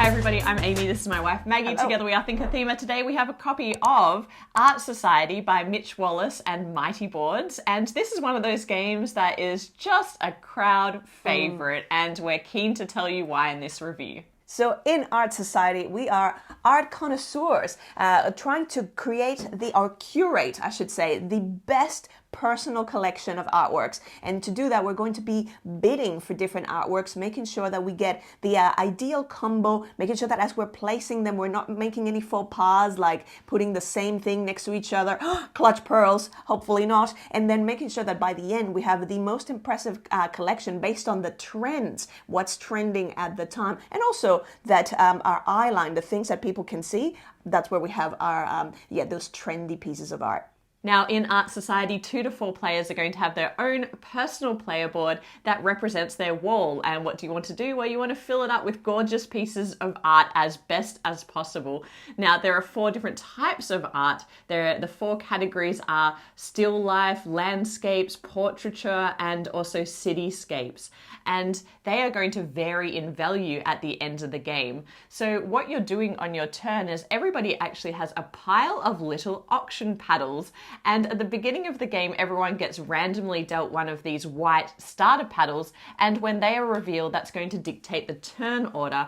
Hi everybody, I'm Amy, this is my wife Maggie. Hello. Together we are ThinkerThemer. Today we have a copy of Art Society by Mitch Wallace and Mighty Boards. And this is one of those games that is just a crowd favorite, and we're keen to tell you why in this review. So in Art Society, we are art connoisseurs trying to curate, I should say, the best personal collection of artworks. And to do that, we're going to be bidding for different artworks, making sure that we get the ideal combo, making sure that as we're placing them, we're not making any faux pas, like putting the same thing next to each other, clutch pearls, hopefully not, and then making sure that by the end, we have the most impressive collection based on the trends, what's trending at the time, and also that our eye line, the things that people can see, that's where we have our, those trendy pieces of art. Now, in Art Society, 2 to 4 players are going to have their own personal player board that represents their wall. And what do you want to do? Well, you want to fill it up with gorgeous pieces of art as best as possible. Now, there are 4 different types of art. The 4 categories are still life, landscapes, portraiture, and also cityscapes. And they are going to vary in value at the end of the game. So what you're doing on your turn is everybody actually has a pile of little auction paddles. And at the beginning of the game, everyone gets randomly dealt one of these white starter paddles. And when they are revealed, that's going to dictate the turn order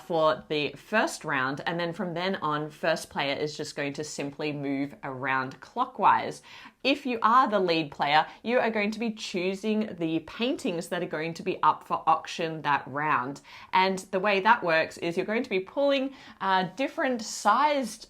for the first round. And then from then on, first player is just going to simply move around clockwise. If you are the lead player, you are going to be choosing the paintings that are going to be up for auction that round. And the way that works is you're going to be pulling different sized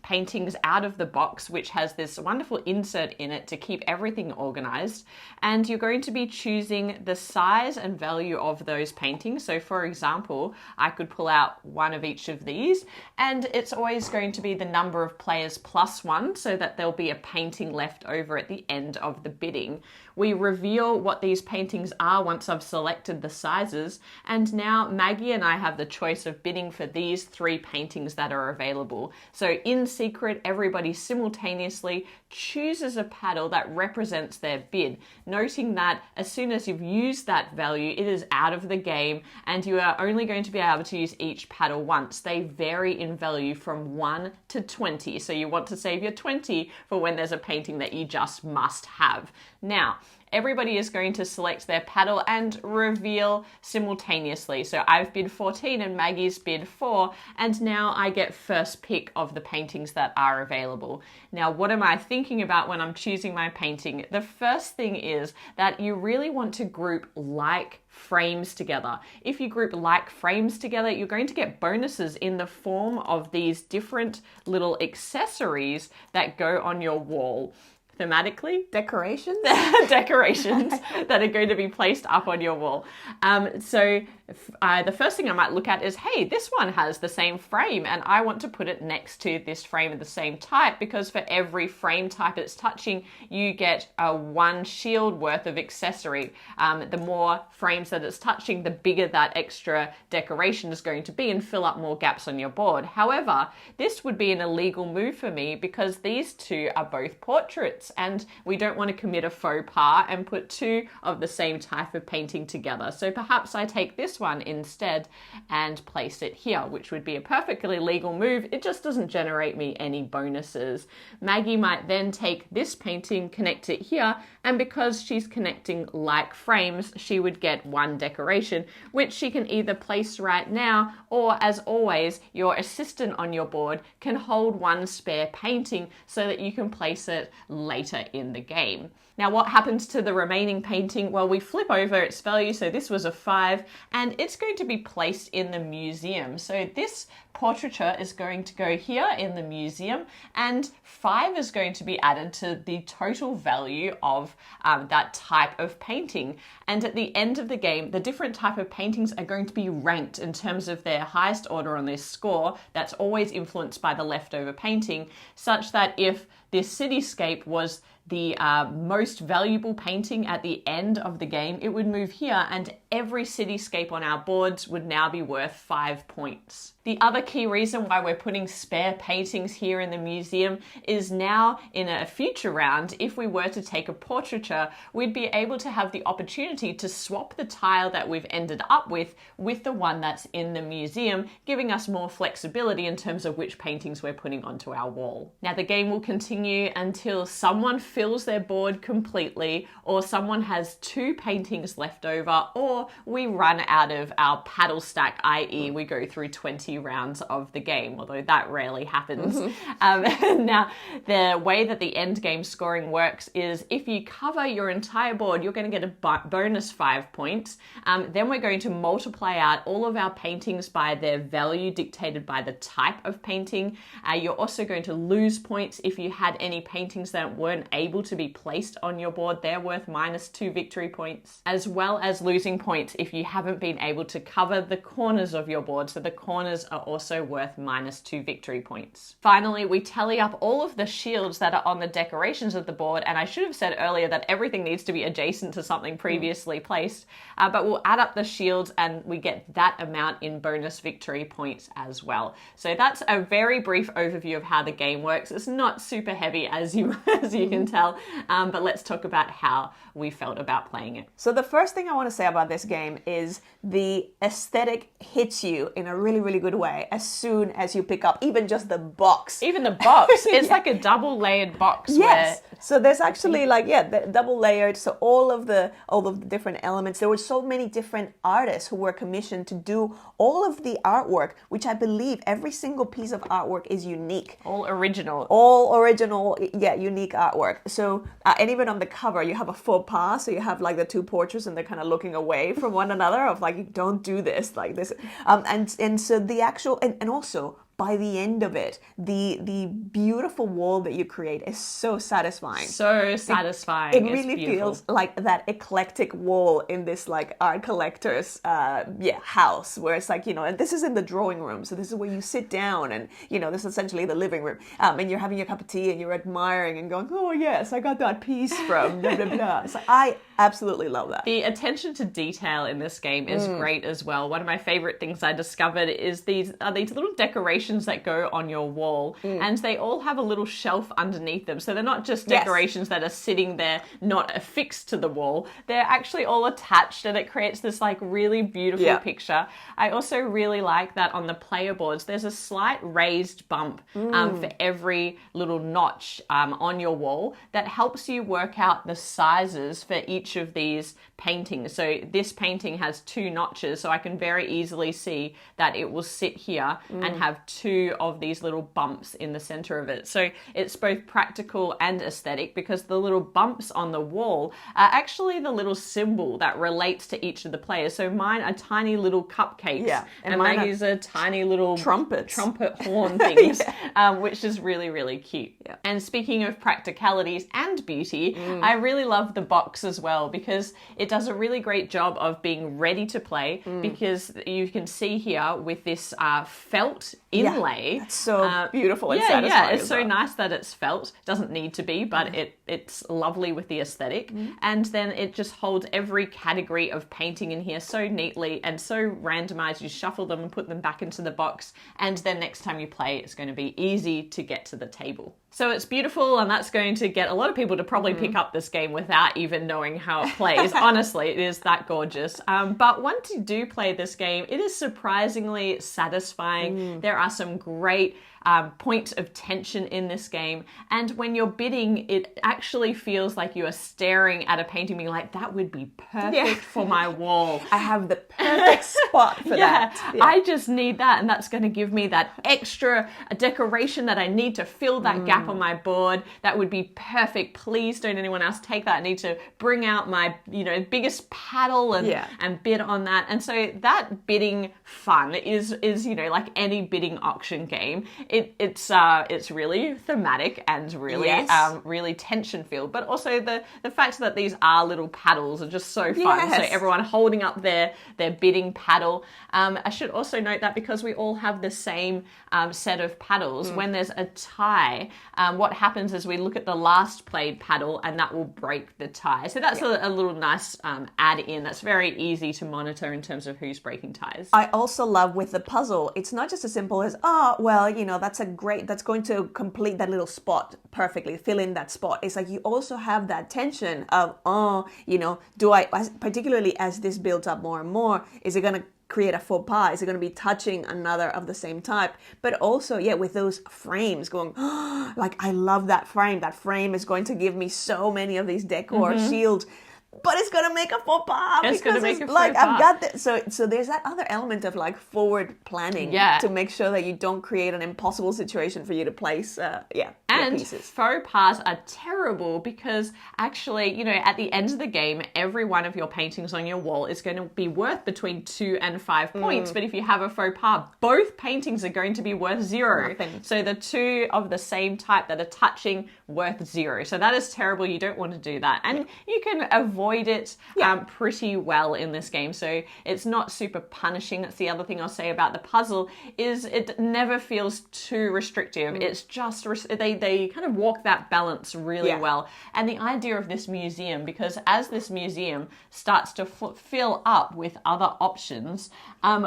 paintings out of the box, which has this wonderful insert in it to keep everything organized. And you're going to be choosing the size and value of those paintings. So for example, I could pull out one of each of these, and it's always going to be the number of players plus 1, so that there'll be a painting left over at the end of the bidding. We reveal what these paintings are once I've selected the sizes, and now Maggie and I have the choice of bidding for these 3 paintings that are available. So in secret, everybody simultaneously chooses a paddle that represents their bid, noting that as soon as you've used that value, it is out of the game, and you are only going to be able to use each paddle once. They vary in value from 1 to 20, so you want to save your 20 for when there's a painting that you just must have. Now, everybody is going to select their paddle and reveal simultaneously. So I've bid 14 and Maggie's bid 4, and now I get first pick of the paintings that are available. Now, what am I thinking about when I'm choosing my painting? The first thing is that you really want to group like frames together. If you group like frames together, you're going to get bonuses in the form of these different little accessories that go on your wall. Thematically, decorations that are going to be placed up on your wall. So the first thing I might look at is, hey, this one has the same frame, and I want to put it next to this frame of the same type, because for every frame type it's touching, you get 1 shield worth of accessory. The more frames that it's touching, the bigger that extra decoration is going to be and fill up more gaps on your board. However, this would be an illegal move for me because these 2 are both portraits, and we don't want to commit a faux pas and put 2 of the same type of painting together. So perhaps I take this one instead and place it here, which would be a perfectly legal move. It just doesn't generate me any bonuses. Maggie might then take this painting, connect it here, and because she's connecting like frames, she would get 1 decoration, which she can either place right now, or as always, your assistant on your board can hold 1 spare painting so that you can place it later in the game. Now, what happens to the remaining painting? Well, we flip over its value. So this was a 5, and it's going to be placed in the museum. So this portraiture is going to go here in the museum, and 5 is going to be added to the total value of that type of painting. And at the end of the game, the different type of paintings are going to be ranked in terms of their highest order on this score. That's always influenced by the leftover painting, such that if this cityscape was the most most valuable painting at the end of the game, it would move here and every cityscape on our boards would now be worth 5 points. The other key reason why we're putting spare paintings here in the museum is now in a future round, if we were to take a portraiture, we'd be able to have the opportunity to swap the tile that we've ended up with the one that's in the museum, giving us more flexibility in terms of which paintings we're putting onto our wall. Now the game will continue until someone fills their board completely, or someone has 2 paintings left over, or we run out of our paddle stack, i.e. we go through 20 rounds of the game, although that rarely happens. Now, the way that the end game scoring works is if you cover your entire board, you're going to get a bonus 5 points. Then we're going to multiply out all of our paintings by their value dictated by the type of painting. You're also going to lose points if you had any paintings that weren't able to be placed on your board. They're worth -2 victory points, as well as losing points if you haven't been able to cover the corners of your board. So the corners are also worth -2 victory points. Finally, we tally up all of the shields that are on the decorations of the board, and I should have said earlier that everything needs to be adjacent to something previously placed, but we'll add up the shields and we get that amount in bonus victory points as well. So that's a very brief overview of how the game works. It's not super heavy as you can tell, but let's talk about how we felt about playing it. So the first thing I want to say about this game is the aesthetic hits you in a really, really good way as soon as you pick up even just the box. Even the box. It's like a double layered box. Yes. So there's actually the double layered. So all of the different elements. There were so many different artists who were commissioned to do all of the artwork, which I believe every single piece of artwork is unique. All original. Unique artwork. So and even on the cover, you have a faux pas. So you have like the 2 portraits and they're kind of looking away from one another of like, don't do this like this. And so the actual, and also by the end of it, the beautiful wall that you create is so satisfying. So satisfying. It really feels like that eclectic wall in this like art collector's house, where it's like, and this is in the drawing room, so this is where you sit down, and this is essentially the living room, and you're having your cup of tea and you're admiring and going, oh yes, I got that piece from blah blah blah. So I absolutely love that. The attention to detail in this game is great as well. One of my favorite things I discovered is these little decorations that go on your wall, and they all have a little shelf underneath them. So they're not just decorations that are sitting there, not affixed to the wall. They're actually all attached, and it creates this like really beautiful picture. I also really like that on the player boards, there's a slight raised bump for every little notch on your wall that helps you work out the sizes for each of these paintings. So this painting has 2 notches, so I can very easily see that it will sit here and have 2 of these little bumps in the center of it. So it's both practical and aesthetic, because the little bumps on the wall are actually the little symbol that relates to each of the players. So mine are tiny little cupcakes, and Maggie's are tiny little trumpet horn things, which is really, really cute. Yeah. And speaking of practicalities and beauty, I really love the box as well, because it does a really great job of being ready to play, because you can see here with this felt inlay. It's so beautiful and satisfying. Yeah, it's so nice that it's felt. It doesn't need to be, but it's lovely with the aesthetic. And then it just holds every category of painting in here so neatly and so randomized. You shuffle them and put them back into the box, and then next time you play, it's going to be easy to get to the table. So it's beautiful, and that's going to get a lot of people to probably pick up this game without even knowing how it plays. Honestly, it is that gorgeous. But once you do play this game, it is surprisingly satisfying. There are some great point of tension in this game, and when you're bidding, it actually feels like you are staring at a painting being like, that would be perfect for my wall. I have the perfect spot for that. I just need that, and that's going to give me that extra decoration that I need to fill that gap on my board. That would be perfect. Please don't anyone else take that. I need to bring out my biggest paddle and bid on that. And so that bidding fun is like any bidding auction game. it's really thematic and really really tension filled, but also the fact that these are little paddles are just so fun. So everyone holding up their bidding paddle. I should also note that because we all have the same set of paddles, when there's a tie, what happens is we look at the last played paddle and that will break the tie. So that's a little nice add in that's very easy to monitor in terms of who's breaking ties. I also love with the puzzle, it's not just as simple as, that's going to complete that little spot perfectly, fill in that spot. It's like you also have that tension of, particularly as this builds up more and more, is it going to create a faux pas? Is it going to be touching another of the same type? But also, with those frames going, I love that frame. That frame is going to give me so many of these decor shields. But it's gonna make a faux pas because it's like I've got this. So there's that other element of forward planning to make sure that you don't create an impossible situation for you to place and pieces. Faux pas are terrible because actually, at the end of the game, every one of your paintings on your wall is going to be worth between 2 and 5 points. But if you have a faux pas, both paintings are going to be worth 0. Nothing. So the two of the same type that are touching, worth 0. So that is terrible. You don't want to do that. And you can avoid it pretty well in this game. So it's not super punishing. That's the other thing I'll say about the puzzle is it never feels too restrictive. It's just, they kind of walk that balance really well. And the idea of this museum, because as this museum starts to fill up with other options,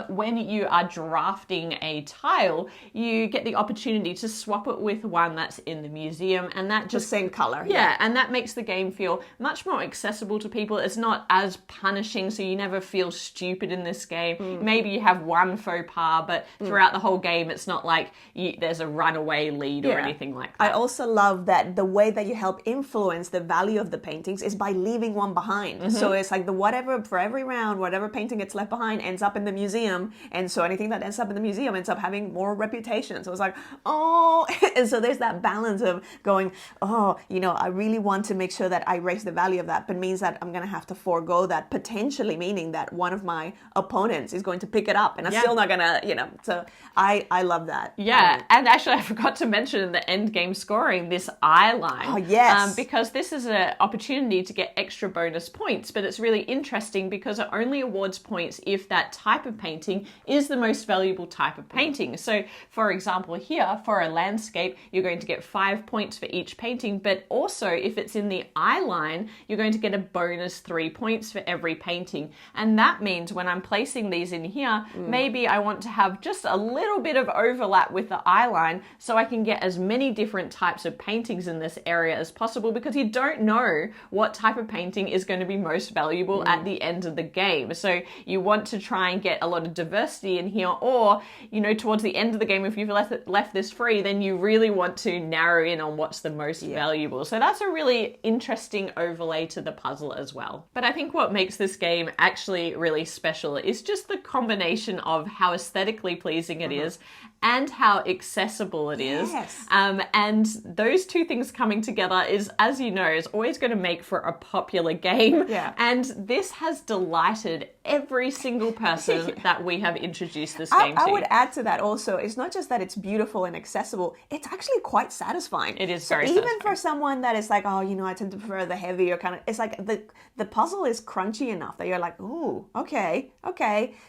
when you are drafting a tile, you get the opportunity to swap it with one that's in the museum, and that just the same color. And that makes the game feel much more accessible to people. It's not as punishing, so you never feel stupid in this game. Maybe you have one faux pas, but throughout the whole game, it's not like there's a runaway lead or anything like that. I also love that the way that you help influence the value of the paintings is by leaving one behind. So it's like for every round, whatever painting gets left behind ends up in the museum, and so anything that ends up in the museum ends up having more reputation. So it's like, and so there's that balance of going, I really want to make sure that I raise the value of that, but means that I'm going to have to forego that, potentially meaning that one of my opponents is going to pick it up and I'm still not going to, so I love that. And actually I forgot to mention in the end game scoring this eye line. Oh, yes. Because this is an opportunity to get extra bonus points, but it's really interesting because it only awards points if that type of painting is the most valuable type of painting. So for example here, for a landscape, you're going to get 5 points for each painting, but also if it's in the eye line, you're going to get a bonus 3 points for every painting. And that means when I'm placing these in here, maybe I want to have just a little bit of overlap with the eye line so I can get as many different types of paintings in this area as possible, because you don't know what type of painting is going to be most valuable at the end of the game. So you want to try and get a lot of diversity in here, or, towards the end of the game, if you've left this free, then you really want to narrow in on what's the most valuable. So that's a really interesting overlay to the puzzle as well. But I think what makes this game actually really special is just the combination of how aesthetically pleasing it is and how accessible it is. And those two things coming together is, as you know, is always going to make for a popular game. And this has delighted every single person that we have introduced this game to. I would add to that also, it's not just that it's beautiful and accessible, it's actually quite satisfying. It is very even satisfying. For someone that is like, I tend to prefer the heavier kind of, it's like the puzzle is crunchy enough that you're like, ooh, okay.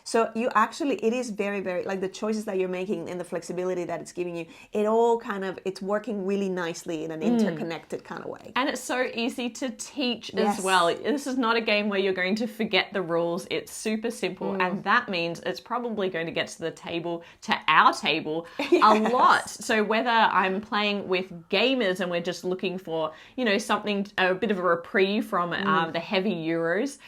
So you actually, it is very, very, like the choices that you're making and the flexibility that it's giving you, it all kind of, it's working really nicely in an interconnected kind of way. And it's so easy to teach as well. This is not a game where you're going to forget the rules. It's super simple, and that means it's probably going to get to our table a lot. So whether I'm playing with gamers and we're just looking for, something, a bit of a reprieve from the heavy Euros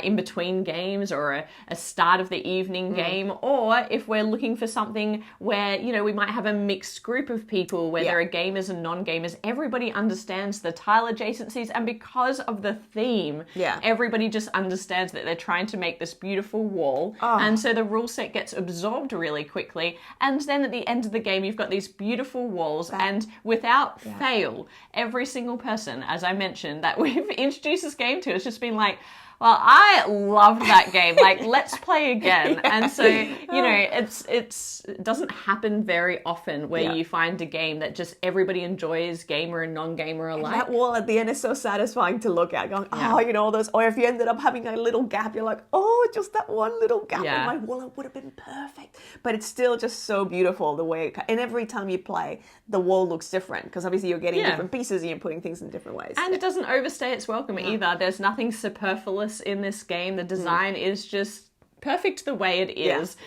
in between games, or a start of the evening game, or if we're looking for something where, we might have a mixed group of people where there are gamers and non-gamers, everybody understands the tile adjacencies, and because of the theme, everybody just understands that they're trying to make this beautiful wall, and so the rule set gets absorbed really quickly, and then at the end of the game you've got these beautiful walls, and without fail, every single person, as I mentioned, that we've introduced this game to has just been like, Well, I loved that game. Like, let's play again. And so, you know, it doesn't happen very often where you find a game that just everybody enjoys, gamer and non-gamer alike. That wall at the end is so satisfying to look at. Going, oh, you know, all those. Or if you ended up having a little gap, you're like, oh, just that one little gap in my wall, it would have been perfect. But it's still just so beautiful the way. And every time you play, the wall looks different because obviously you're getting different pieces and you're putting things in different ways. And it doesn't overstay its welcome either. There's nothing superfluous in this game. The design is just perfect the way it is.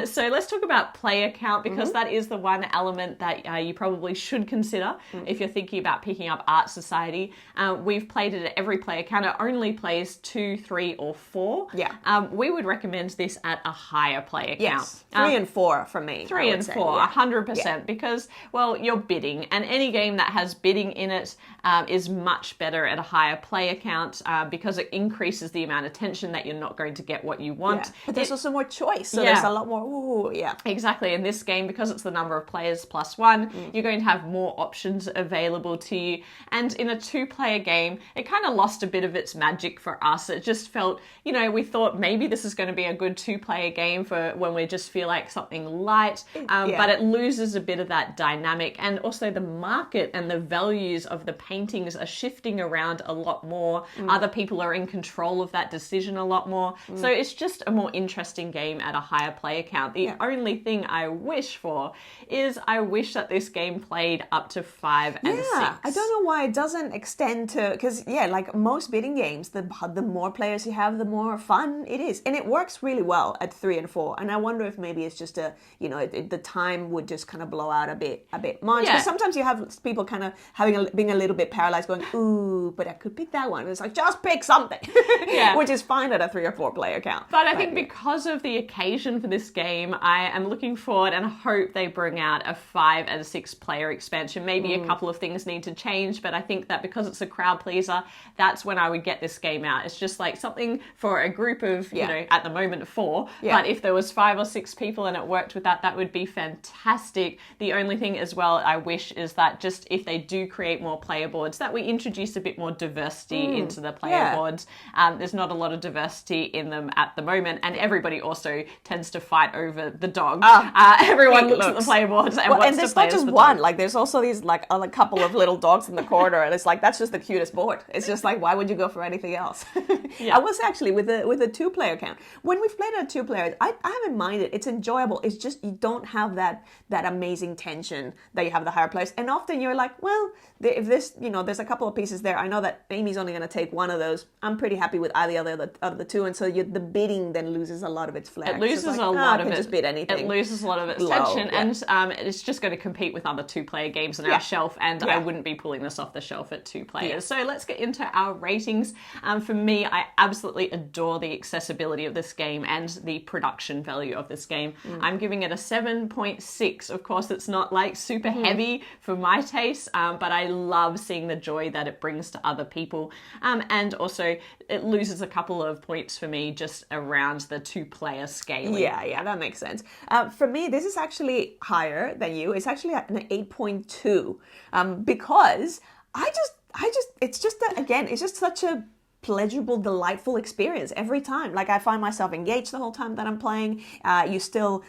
So let's talk about player count, because that is the one element that you probably should consider if you're thinking about picking up Art Society. We've played it at every player count. It only plays 2, 3, or 4. We would recommend this at a higher player count. 3 and 4 for me. 3 and 4, 100%, because, well, you're bidding, and any game that has bidding in it is much better at a higher player count because it increases the amount of tension that you're not going to get what you want. But there's also more choice, so there's a lot more, Exactly, in this game, because it's the number of players plus 1, you're going to have more options available to you. And in a 2-player game, it kind of lost a bit of its magic for us. It just felt, you know, we thought maybe this is going to be a good 2-player game for when we just feel like something light, but it loses a bit of that dynamic. And also the market and the values of the paintings are shifting around a lot more. Other people are in control of that decision a lot more. So it's just a more interesting game at a higher player count. The only thing I wish for is I wish that this game played up to 5 and 6. I don't know why it doesn't extend to, because like most bidding games, the more players you have, the more fun it is, and it works really well at 3 and 4. And I wonder if maybe it's just the time would just kind of blow out a bit much. Because sometimes you have people kind of being a little bit paralyzed, going, ooh, but I could pick that one. And it's like, just pick something, which is fine at a 3 or 4 player count. But I think because of the occasion for this game, I am looking forward and hope they bring out a 5 and 6 player expansion. Maybe a couple of things need to change, but I think that because it's a crowd pleaser, that's when I would get this game out. It's just like something for a group of, you know, at the moment 4, but if there was 5 or 6 people and it worked with that, that would be fantastic. The only thing as well I wish is that just if they do create more player boards, that we introduce a bit more diversity into the player boards. There's not a lot of diversity in them at the moment, and everybody also tends to fight over the dog. Everyone looks at the player boards and wants to play. And there's not just one. Like there's also these like a couple of little dogs in the corner, and it's like that's just the cutest board. It's just like, why would you go for anything else? I was actually with a 2-player count. When we've played a 2-player, I haven't minded. It's enjoyable. It's just you don't have that amazing tension that you have the higher players. And often you're like, well, if this, you know, there's a couple of pieces there. I know that Amy's only going to take one of those. I'm pretty happy with either of the 2, and so the bidding then loses a lot of its flair. It loses a lot of it. Just bid anything. It loses a lot of its tension, and it's just going to compete with other 2-player games on our shelf, and I wouldn't be pulling this off the shelf at 2 players. So let's get into our ratings. For me, I absolutely adore the accessibility of this game and the production value of this game. I'm giving it a 7.6. Of course, it's not like super heavy for my taste, but I love seeing the joy that it brings to other people. And also, it loses a couple of points for me just around the 2-player scaling. Yeah, that makes sense. For me, this is actually higher than you. It's actually an 8.2 because it's just such a pleasurable, delightful experience every time. Like I find myself engaged the whole time that I'm playing. There's still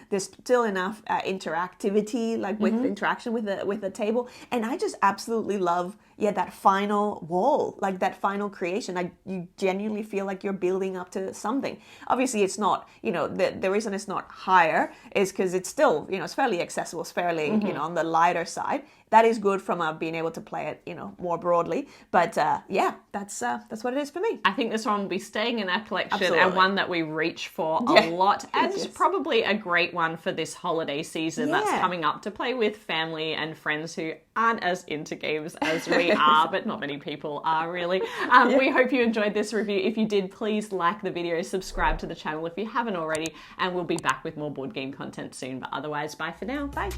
enough interactivity, like with interaction with the table, and I just absolutely love that final wall, like that final creation. Like you genuinely feel like you're building up to something. Obviously, it's not, the reason it's not higher is because it's still, it's fairly accessible. It's fairly, on the lighter side. That is good from being able to play it, more broadly. But that's what it is for me. I think this one will be staying in our collection and one that we reach for a lot, and probably a great one for this holiday season that's coming up to play with family and friends who aren't as into games as we are, but not many people are really. We hope you enjoyed this review. If you did, please like the video, subscribe to the channel if you haven't already, and we'll be back with more board game content soon. But otherwise, bye for now. Bye.